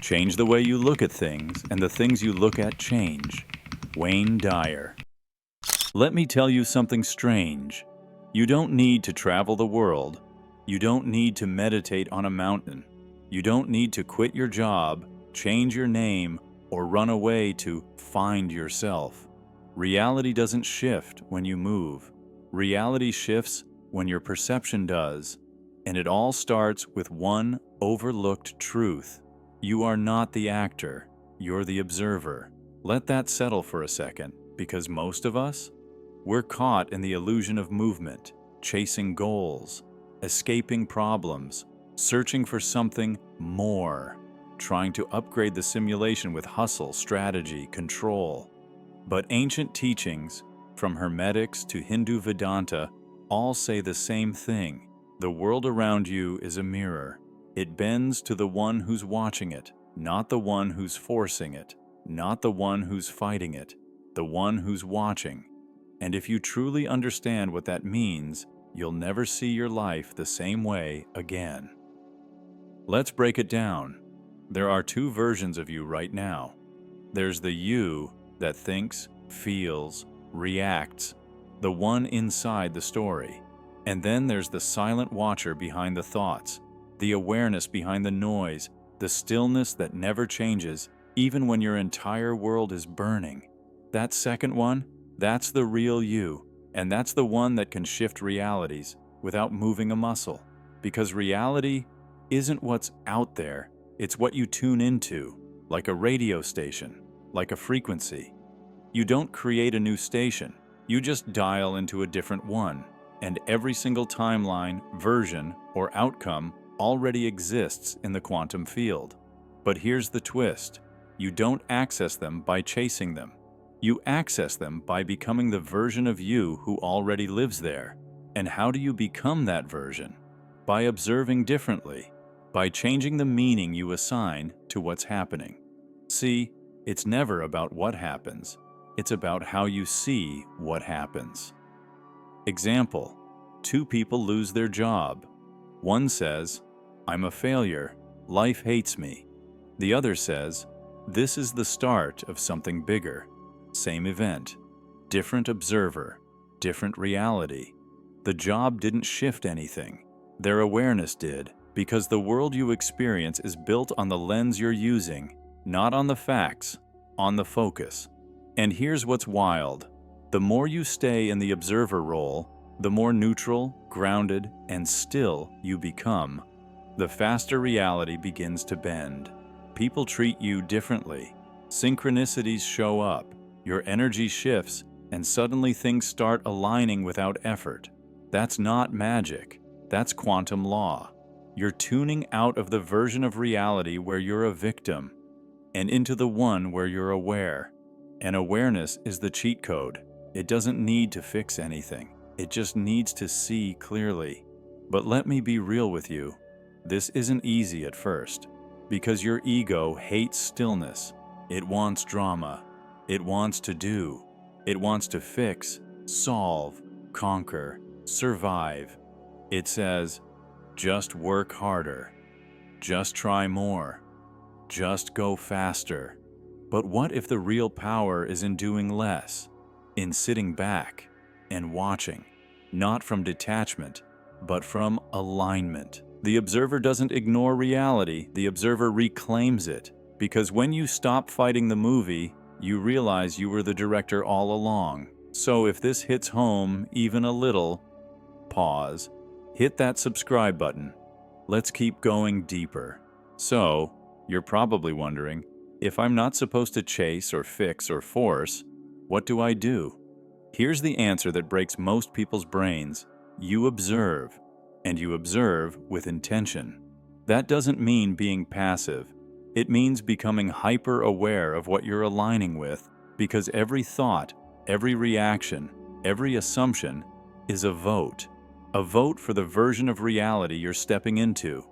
Change the way you look at things, and the things you look at change. Wayne Dyer. Let me tell you something strange. You don't need to travel the world. You don't need to meditate on a mountain. You don't need to quit your job, change your name, or run away to find yourself. Reality doesn't shift when you move. Reality shifts when your perception does. And it all starts with one overlooked truth. You are not the actor, you're the observer. Let that settle for a second, because most of us, we're caught in the illusion of movement, chasing goals, escaping problems, searching for something more, trying to upgrade the simulation with hustle, strategy, control. But ancient teachings, from Hermetics to Hindu Vedanta, all say the same thing. The world around you is a mirror. It bends to the one who's watching it, not the one who's forcing it, not the one who's fighting it, the one who's watching. And if you truly understand what that means, you'll never see your life the same way again. Let's break it down. There are two versions of you right now. There's the you that thinks, feels, reacts, the one inside the story. And then there's the silent watcher behind the thoughts, the awareness behind the noise, the stillness that never changes, even when your entire world is burning. That second one, that's the real you, and that's the one that can shift realities without moving a muscle. Because reality isn't what's out there, it's what you tune into, like a radio station, like a frequency. You don't create a new station, you just dial into a different one, and every single timeline, version, or outcome already exists in the quantum field. But here's the twist. You don't access them by chasing them. You access them by becoming the version of you who already lives there. And how do you become that version? By observing differently, by changing the meaning you assign to what's happening. See, it's never about what happens. It's about how you see what happens. Example, two people lose their job. One says, "I'm a failure, life hates me." The other says, "This is the start of something bigger." Same event, different observer, different reality. The job didn't shift anything. Their awareness did, because the world you experience is built on the lens you're using, not on the facts, on the focus. And here's what's wild. The more you stay in the observer role, the more neutral, grounded, and still you become, the faster reality begins to bend. People treat you differently. Synchronicities show up. Your energy shifts, and suddenly things start aligning without effort. That's not magic. That's quantum law. You're tuning out of the version of reality where you're a victim and into the one where you're aware. And awareness is the cheat code. It doesn't need to fix anything. It just needs to see clearly. But let me be real with you. This isn't easy at first, because your ego hates stillness. It wants drama. It wants to do. It wants to fix, solve, conquer, survive. It says, just work harder. Just try more. Just go faster. But what if the real power is in doing less, in sitting back and watching, not from detachment, but from alignment? The observer doesn't ignore reality, the observer reclaims it. Because when you stop fighting the movie, you realize you were the director all along. So if this hits home even a little, pause, hit that subscribe button. Let's keep going deeper. So, you're probably wondering, if I'm not supposed to chase or fix or force, what do I do? Here's the answer that breaks most people's brains. You observe, and you observe with intention. That doesn't mean being passive. It means becoming hyper-aware of what you're aligning with, because every thought, every reaction, every assumption is a vote for the version of reality you're stepping into.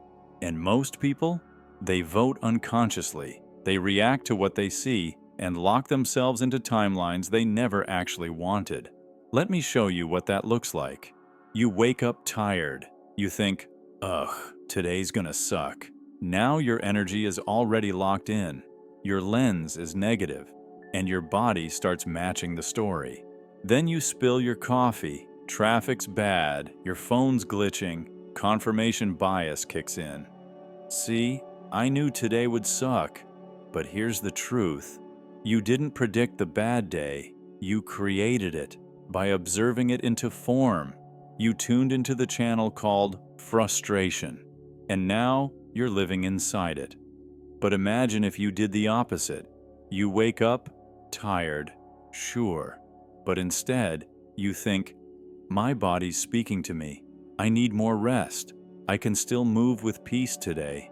And most people, they vote unconsciously. They react to what they see and lock themselves into timelines they never actually wanted. Let me show you what that looks like. You wake up tired. You think, ugh, today's gonna suck. Now your energy is already locked in, your lens is negative, and your body starts matching the story. Then you spill your coffee, traffic's bad, your phone's glitching, confirmation bias kicks in. See, I knew today would suck, but here's the truth. You didn't predict the bad day, you created it by observing it into form. You tuned into the channel called frustration, and now you're living inside it. But imagine if you did the opposite. You wake up tired, sure, but instead you think, my body's speaking to me. I need more rest. I can still move with peace today.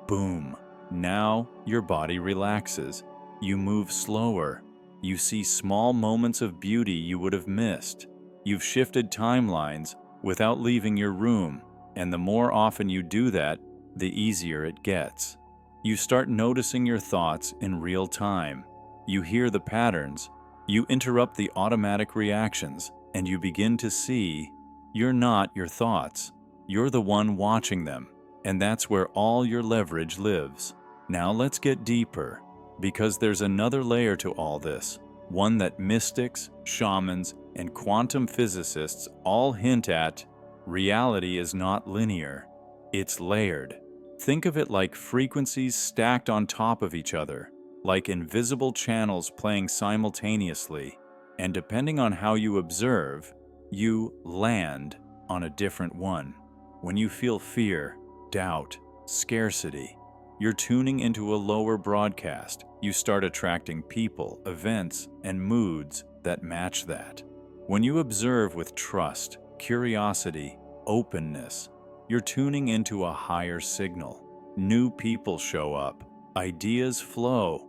Boom. Now your body relaxes. You move slower. You see small moments of beauty you would have missed. You've shifted timelines without leaving your room, and the more often you do that, the easier it gets. You start noticing your thoughts in real time. You hear the patterns. You interrupt the automatic reactions, and you begin to see you're not your thoughts. You're the one watching them, and that's where all your leverage lives. Now let's get deeper, because there's another layer to all this, one that mystics, shamans, and quantum physicists all hint at. Reality is not linear, it's layered. Think of it like frequencies stacked on top of each other, like invisible channels playing simultaneously, and depending on how you observe, you land on a different one. When you feel fear, doubt, scarcity, you're tuning into a lower broadcast. You start attracting people, events, and moods that match that. When you observe with trust, curiosity, openness, you're tuning into a higher signal. New people show up, ideas flow,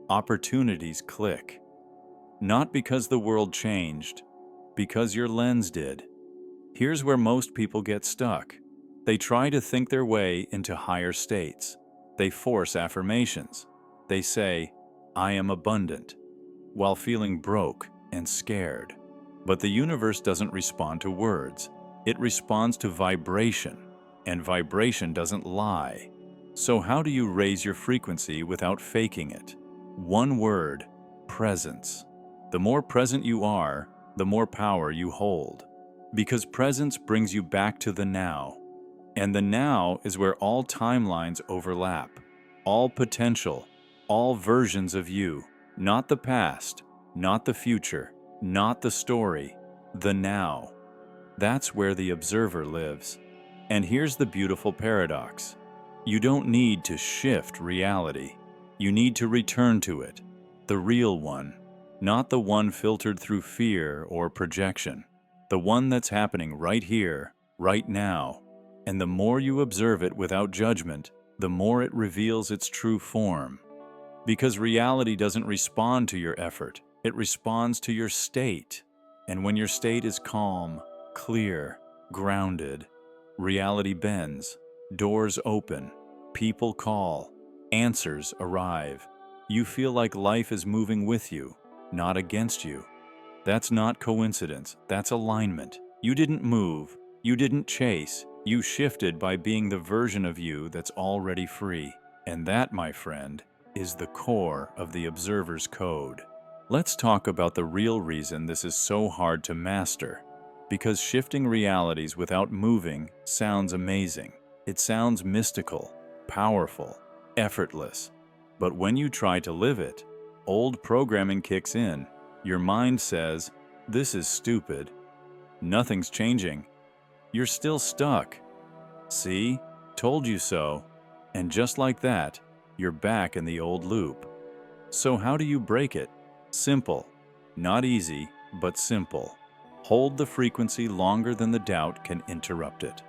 opportunities click. Not because the world changed, because your lens did. Here's where most people get stuck. They try to think their way into higher states. They force affirmations. They say, I am abundant, while feeling broke and scared. But the universe doesn't respond to words. It responds to vibration, and vibration doesn't lie. So how do you raise your frequency without faking it? One word, presence. The more present you are, the more power you hold. Because presence brings you back to the now. And the now is where all timelines overlap, all potential, all versions of you, not the past, not the future, not the story, the now. That's where the observer lives. And here's the beautiful paradox. You don't need to shift reality. You need to return to it, the real one, not the one filtered through fear or projection, the one that's happening right here, right now. And the more you observe it without judgment, the more it reveals its true form. Because reality doesn't respond to your effort, it responds to your state. And when your state is calm, clear, grounded, reality bends, doors open, people call, answers arrive. You feel like life is moving with you, not against you. That's not coincidence, that's alignment. You didn't move, you didn't chase, you shifted by being the version of you that's already free. And that, my friend, is the core of the observer's code. Let's talk about the real reason this is so hard to master. Because shifting realities without moving sounds amazing. It sounds mystical, powerful, effortless. But when you try to live it, old programming kicks in. Your mind says, this is stupid. Nothing's changing. You're still stuck. See? Told you so. And just like that, you're back in the old loop. So how do you break it? Simple. Not easy, but simple. Hold the frequency longer than the doubt can interrupt it.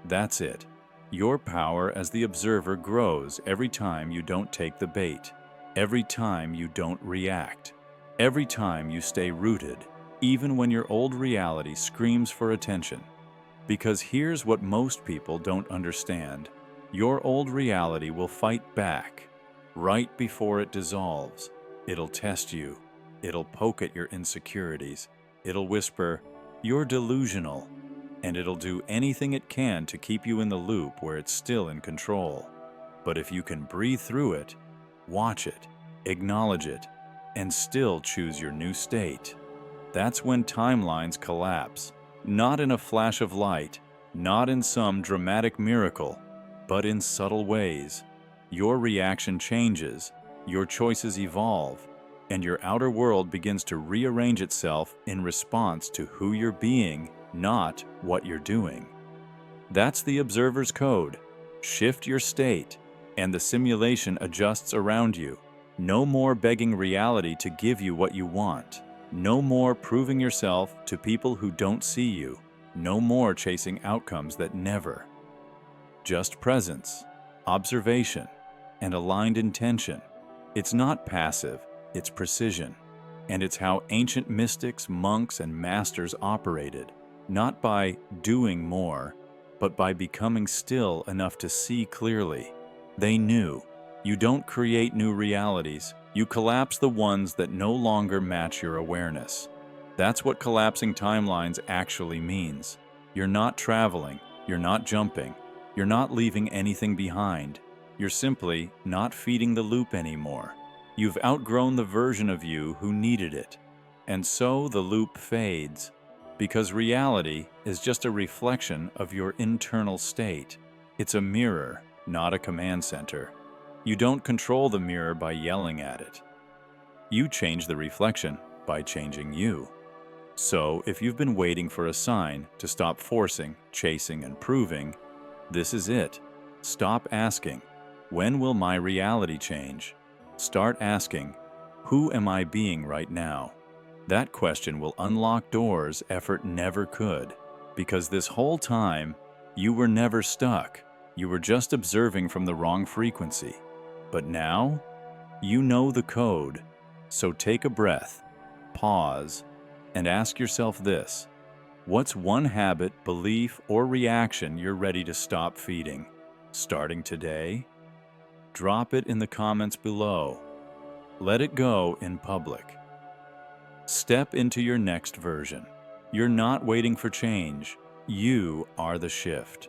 That's it. Your power as the observer grows every time you don't take the bait, every time you don't react, every time you stay rooted, even when your old reality screams for attention. Because here's what most people don't understand. Your old reality will fight back. Right before it dissolves, it'll test you. It'll poke at your insecurities. It'll whisper, you're delusional. And it'll do anything it can to keep you in the loop where it's still in control. But if you can breathe through it, watch it, acknowledge it, and still choose your new state, that's when timelines collapse. Not in a flash of light, not in some dramatic miracle, but in subtle ways. Your reaction changes, your choices evolve, and your outer world begins to rearrange itself in response to who you're being, not what you're doing. That's the observer's code. Shift your state, and the simulation adjusts around you. No more begging reality to give you what you want. No more proving yourself to people who don't see you. No more chasing outcomes that never. Just presence, observation, and aligned intention. It's not passive, it's precision. And it's how ancient mystics, monks, and masters operated, not by doing more, but by becoming still enough to see clearly. They knew, you don't create new realities, you collapse the ones that no longer match your awareness. That's what collapsing timelines actually means. You're not traveling, you're not jumping, you're not leaving anything behind. You're simply not feeding the loop anymore. You've outgrown the version of you who needed it. And so the loop fades, because reality is just a reflection of your internal state. It's a mirror, not a command center. You don't control the mirror by yelling at it. You change the reflection by changing you. So, if you've been waiting for a sign to stop forcing, chasing, and proving, this is it. Stop asking, when will my reality change? Start asking, who am I being right now? That question will unlock doors effort never could, because this whole time, you were never stuck. You were just observing from the wrong frequency. But now, you know the code. So take a breath, pause, and ask yourself this. What's one habit, belief, or reaction you're ready to stop feeding? Starting today? Drop it in the comments below. Let it go in public. Step into your next version. You're not waiting for change. You are the shift.